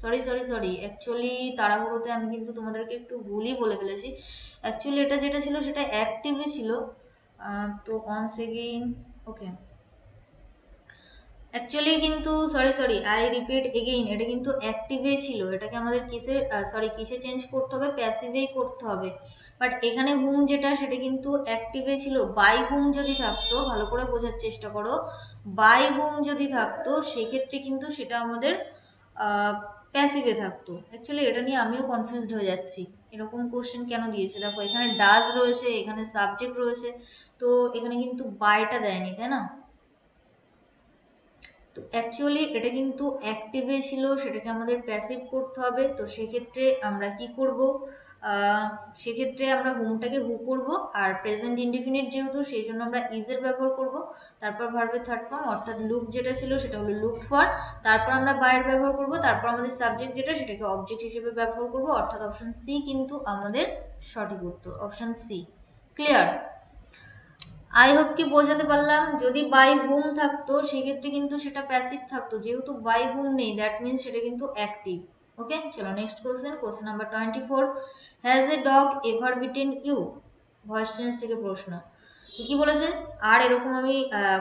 সরি অ্যাকচুয়ালি তাড়াহুড়োতে আমি কিন্তু তোমাদেরকে একটু ভুলই বলে ফেলেছি। অ্যাকচুয়ালি এটা যেটা ছিল সেটা অ্যাক্টিভই ছিল, তো once again, ওকে, অ্যাকচুয়ালি কিন্তু সরি আই রিপিট এগেইন, এটা কিন্তু অ্যাক্টিভে ছিল, এটাকে আমাদের কিসে চেঞ্জ করতে হবে, প্যাসিভেই করতে হবে। বাট এখানে হুম যেটা সেটা কিন্তু অ্যাক্টিভে ছিল। বাই হুম যদি থাকতো, ভালো করে বোঝার চেষ্টা করো, বাই হুম যদি থাকতো সেক্ষেত্রে কিন্তু সেটা আমাদের প্যাসিভে থাকতো। অ্যাকচুয়ালি এটা নিয়ে আমিও কনফিউজড হয়ে যাচ্ছি, এরকম কোশ্চেন কেন দিয়েছে। দেখো এখানে ডাজ রয়েছে, এখানে সাবজেক্ট রয়েছে, তো এখানে কিন্তু বাইটা দেয়নি, তাই না? তো অ্যাকচুয়ালি এটা কিন্তু অ্যাক্টিভে ছিল, সেটাকে আমাদের প্যাসিভ করতে হবে। তো সেক্ষেত্রে আমরা কি করব, সেক্ষেত্রে আমরা হুমটাকে হু করব, আর প্রেজেন্ট ইনডিফিনিট যেহেতু সেই জন্য আমরা ইজের ব্যবহার করব। তারপর ভার্বের থার্ড ফর্ম অর্থাৎ লুক যেটা ছিল সেটা হলো লুক ফর, তারপর আমরা বাইর ব্যবহার করব, তারপর আমাদের সাবজেক্ট যেটা সেটাকে অবজেক্ট হিসেবে ব্যবহার করব, অর্থাৎ অপশন সি কিন্তু আমাদের সঠিক উত্তর, option C. Clear? I hope কি বোঝাতে পারলাম। যদি বাই হুম থাকতো সেক্ষেত্রে কিন্তু সেটা প্যাসিভ থাকতো, যেহেতু বাই হুম নেই দ্যাট মিনস সেটা কিন্তু অ্যাক্টিভ। ওকে, চলো next question number 24। Has a dog ever bitten you? Voice change থেকে প্রশ্ন। তো কি বলেছে, আর এরকম আমি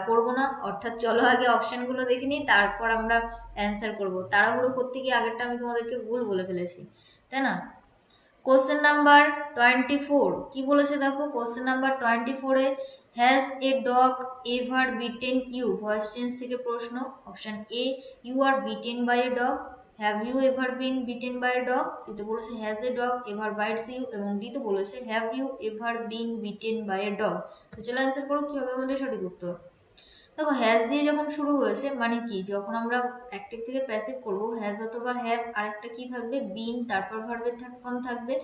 করব না, অর্থাৎ চলো আগে অপশনগুলো দেখে নিই, তারপর আমরা অ্যান্সার করব। তাড়াহুড়ো করতে গিয়ে আগেরটা আমি তোমাদেরকে ভুল বলে ফেলেছি, তাই না? কোশ্চেন নাম্বার 24 কি বলেছে দেখো, কোশ্চেন নাম্বার 24 এ has a dog ever bitten you? Voice change থেকে প্রশ্ন। Option A, you are bitten by a dog. Have you ever been bitten by a dog? সিতে বলেছে has a dog ever bites you, এবং ডিতে বলেছে have you ever been bitten by a dog. তো চলো answer করো, কি হবে আমাদের সঠিক উত্তর। দেখো হ্যাজ দিয়ে যখন শুরু হয়েছে মানে কি, যখন আমরা অ্যাক্টিভ থেকে প্যাসিভ করব, হ্যাজ অথবা হ্যাভ, আরেকটা কি থাকবে, বিন, তারপর ভার্বের থার্ড ফর্ম থাকবে।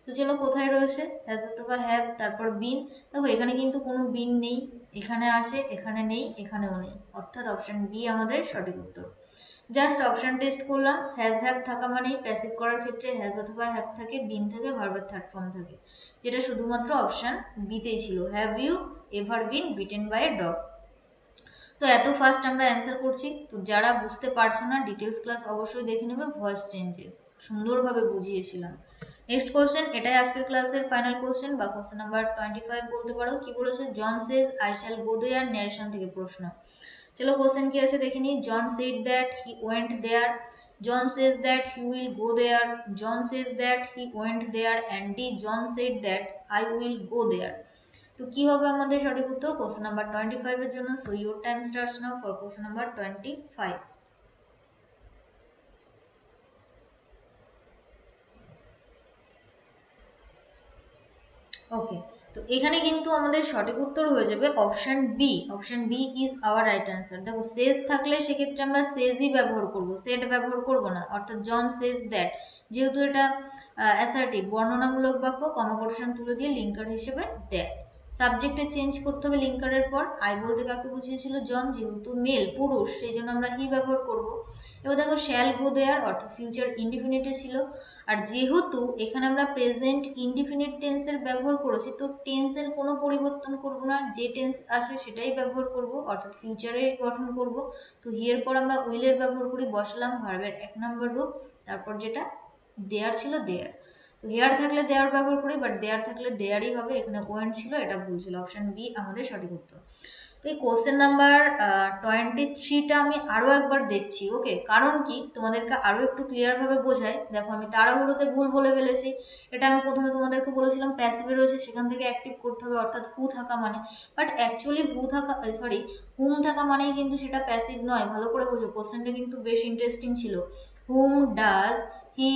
তো চলো কোথায় রয়েছে হ্যাজ অথবা হ্যাভ তারপর বিন। দেখো এখানে কিন্তু কোনো বিন নেই, এখানে আসে, এখানে নেই, এখানেও নেই, অর্থাৎ অপশন বি আমাদের সঠিক উত্তর। জাস্ট অপশন টেস্ট করলাম, হ্যাজ হ্যাভ থাকা মানেই প্যাসিভ করার ক্ষেত্রে হ্যাজ অথবা হ্যাভ থাকে, বিন থাকে, ভার্বের থার্ড ফর্ম থাকে, যেটা শুধুমাত্র অপশন বিতেই ছিল, have you ever been bitten by a dog. তো এত ফাস্ট আমরা অ্যান্সার করছি, তো যারা বুঝতে পারছো না ডিটেলস ক্লাস অবশ্যই দেখে নেবে, ভয়েস চেঞ্জে সুন্দরভাবে বুঝিয়েছিলাম। নেক্সট কোশ্চেন, এটাই আজকের ক্লাসের ফাইনাল কোশ্চেন বা কোশ্চেন নাম্বার 25 বলতে পারো। কি বলেছে, John says I shall go there, narration থেকে প্রশ্ন। চলো কোশ্চেন কি আছে দেখে নিই। John said that he went there, John says that he will go there, John says that he went there, and D John said that I will go there. তো কি হবে আমাদের সঠিক উত্তর কোশ্চেন নাম্বার 25 এর জন্য? So your time starts now for question number 25। Okay, তো এখানে কিন্তু আমাদের সঠিক উত্তর হয়ে যাবে option B. Option B is our right answer. দেখো সেজ থাকলে সেক্ষেত্রে আমরা সেজই ব্যবহার করব, সেট ব্যবহার করব না, অর্থাৎ জন সেজ দ্যাট, যেহেতু এটা অ্যাসার্টিভ বর্ণনামূলক বাক্য, কমাকোটেশন তুলে দিয়ে লিঙ্কার হিসেবে দ্যাট। সাবজেক্টে চেঞ্জ করতে হবে লিঙ্কারের পর। আই বলতে কাকে বুঝিয়েছিল, জন, যেহেতু মেল পুরুষ সেই জন্য আমরা হি ব্যবহার করব। এবার দেখো শ্যাল গো দেয়ার অর্থাৎ ফিউচার ইনডিফিনিটে ছিল, আর যেহেতু এখানে আমরা প্রেজেন্ট ইনডিফিনিট টেন্সের ব্যবহার করেছি, তো টেন্সের কোনো পরিবর্তন করব না, যে টেন্স আসে সেটাই ব্যবহার করব, অর্থাৎ ফিউচারের গঠন করব। তো হিয়ের পর আমরা উইলের ব্যবহার করি, বসালাম ভার্বের 1 নম্বর রূপ, তারপর যেটা দেয়ার ছিল দেয়ার। তো হেয়ার থাকলে দেয়ার ব্যবহার করি, বাট দেয়ার থাকলে দেয়ারই হবে, এখানে ওয়েন্ট ছিল, এটা ভুল ছিল, অপশন বি আমাদের সঠিক উত্তর। তো এই কোশ্চেন নাম্বার 23টা আমি আরও একবার দেখছি, ওকে, কারণ কি তোমাদেরকে আরও একটু ক্লিয়ারভাবে বোঝাই। দেখো আমি তাড়াহুড়োতে ভুল বলে ফেলেছি, এটা আমি প্রথমে তোমাদেরকে বলেছিলাম প্যাসিভে রয়েছে, সেখান থেকে অ্যাক্টিভ করতে হবে, অর্থাৎ হু থাকা মানে, বাট অ্যাকচুয়ালি হুম থাকা মানেই কিন্তু সেটা প্যাসিভ নয়। ভালো করে বোঝো, কোশ্চেনটা কিন্তু বেশ ইন্টারেস্টিং ছিল। হুম ডাজ হি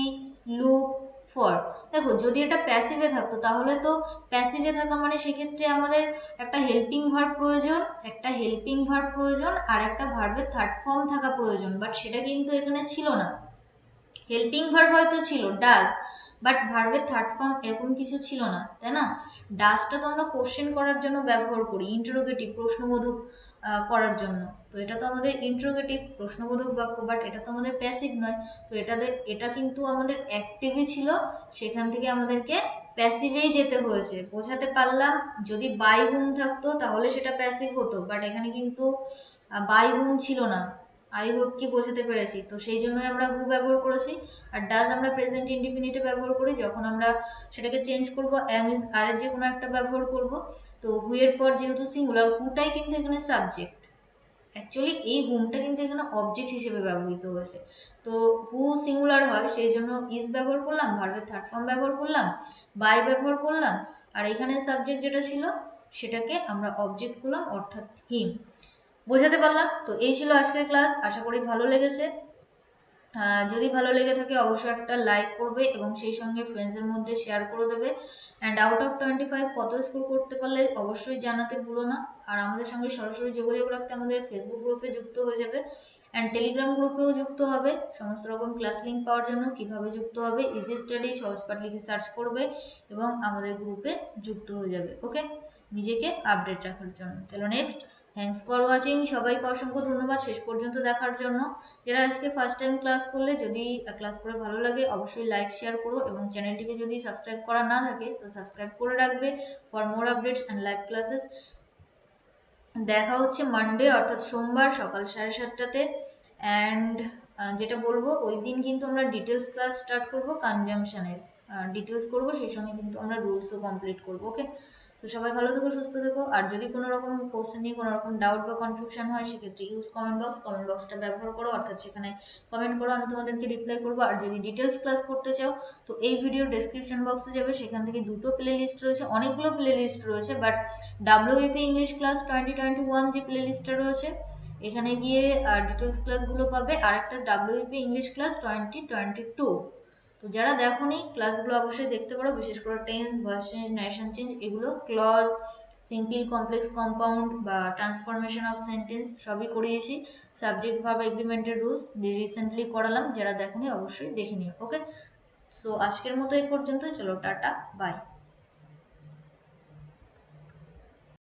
লুক ফর? দেখো যদি এটা প্যাসিভে থাকতো তাহলে তো প্যাসিভে থাকা মানে সেক্ষেত্রে আমাদের একটা হেল্পিং ভার্ব প্রয়োজন, আর একটা ভার্বের থার্ড ফর্ম থাকা প্রয়োজন, বাট সেটা কিন্তু এখানে ছিল না। হেল্পিং ভার্ব হয়তো ছিল ডাজ, বাট ভার্বের থার্ড ফর্ম এরকম কিছু ছিল না, তাই না? ডাজটা তো আমরা কোশ্চেন করার জন্য ব্যবহার করি, ইন্টারোগেটিভ প্রশ্নবোধক করার জন্য। তো এটা তো আমাদের ইন্টারোগেটিভ প্রশ্নবোধক বাক্য, বাট এটা তো আমাদের প্যাসিভ নয়। তো এটা কিন্তু আমাদের অ্যাক্টিভই ছিল, সেখান থেকে আমাদেরকে প্যাসিভেই যেতে হয়েছে। বোঝাতে পারলাম? যদি বাই হুম থাকতো তাহলে সেটা প্যাসিভ হতো, বাট এখানে কিন্তু বাই হুম ছিল না। আই হোপ কি বোঝাতে পেরেছি। তো সেই জন্যই আমরা হু ব্যবহার করেছি। আর ডাজ আমরা প্রেজেন্ট ইনডিফিনিটে ব্যবহার করি, যখন আমরা সেটাকে চেঞ্জ করব এম ইজ আর এর যে কোনো একটা ব্যবহার করব। তো হু এর পর যেহেতু সিঙ্গুলার, হুটাই কিন্তু এখানে সাবজেক্ট। অ্যাকচুয়ালি এই হুমটা কিন্তু এখানে অবজেক্ট হিসেবে ব্যবহৃত হয়েছে। তো হু সিঙ্গুলার হয় সেই জন্য ইজ ব্যবহার করলাম, ভার্বের থার্ড ফর্ম ব্যবহার করলাম, বাই ব্যবহার করলাম, আর এখানে সাবজেক্ট যেটা ছিল সেটাকে আমরা অবজেক্ট করলাম, অর্থাৎ হিম। বোঝাতে পারলাম? তো এই ছিল আজকের ক্লাস, আশা করি ভালো লেগেছে। যদি ভালো লেগে থাকে অবশ্যই একটা লাইক করবে এবং সেই সঙ্গে ফ্রেন্ডসের মধ্যে শেয়ার করে দেবে। অ্যান্ড আউট অফ 25 কত স্কোর করতে পারলে অবশ্যই জানাতে ভুলো না। আর আমাদের সঙ্গে সরাসরি যোগাযোগ রাখতে আমাদের ফেসবুক গ্রুপে যুক্ত হয়ে যাবে, অ্যান্ড টেলিগ্রাম গ্রুপেও যুক্ত হবে। সমস্ত রকম ক্লাস লিঙ্ক পাওয়ার জন্য কিভাবে যুক্ত হবে, ইজি স্টাডি সহজ পাঠ লিখে সার্চ করবে এবং আমাদের গ্রুপে যুক্ত হয়ে যাবে। ওকে, নিজেকে আপডেট রাখার জন্য। চলো নেক্সট, থ্যাংকস ফর ওয়াচিং। সবাইকে অসংখ্য ধন্যবাদ শেষ পর্যন্ত দেখার জন্য। যারা আজকে ফার্স্ট টাইম ক্লাস করলে, যদি ক্লাস করে ভালো লাগে অবশ্যই লাইক শেয়ার করো, এবং চ্যানেলটিকে যদি সাবস্ক্রাইব করা না থাকে তো সাবস্ক্রাইব করে রাখবে for more updates and live classes. দেখা হচ্ছে মানডে অর্থাৎ সোমবার সকাল 7:30টাতে। অ্যান্ড যেটা বলবো, ওই দিন কিন্তু আমরা ডিটেলস ক্লাস স্টার্ট করবো, কনজাংশনের ডিটেলস করবো, সেই সঙ্গে কিন্তু আমরা রুলসও কমপ্লিট করবো। ওকে, তো সবাই ভালো থেকো, সুস্থ থেকো। আর যদি কোনো রকম কোশ্চেন নিয়ে কোনো রকম ডাউট বা কনফিউশন হয় সেক্ষেত্রে ইউজ কমেন্ট বক্সটা ব্যবহার করো, অর্থাৎ সেখানে কমেন্ট করো, আমি তোমাদেরকে রিপ্লাই করবো। আর যদি ডিটেলস ক্লাস করতে চাও তো এই ভিডিওর ডেসক্রিপশন বক্সে যাবে, সেখান থেকে দুটো প্লে লিস্ট রয়েছে, অনেকগুলো প্লে লিস্ট রয়েছে, বাট ডাব্লিউএপি ইংলিশ ক্লাস 2021 যে প্লে লিস্টটা রয়েছে এখানে গিয়ে ডিটেলস ক্লাসগুলো পাবে, আর একটা ডাব্লিউএপি ইংলিশ ক্লাস 2022। তো যারা দেখোনি ক্লাসগুলো অবশ্যই দেখতে পারো, বিশেষ করে tense, voice change, narration change, এগুলো ক্লজ, সিম্পল, কমপ্লেক্স, কম্পাউন্ড বা ট্রান্সফরমেশন অফ সেন্টেন্স সবই করিয়েছি। সাবজেক্ট ভার্ব এগ্রিমেন্টের রুলস রিসেন্টলি করালাম, যারা দেখোনি অবশ্যই দেখে নিও। ওকে, সো আজকের মতো এই পর্যন্ত, চলো টাটা, বাই।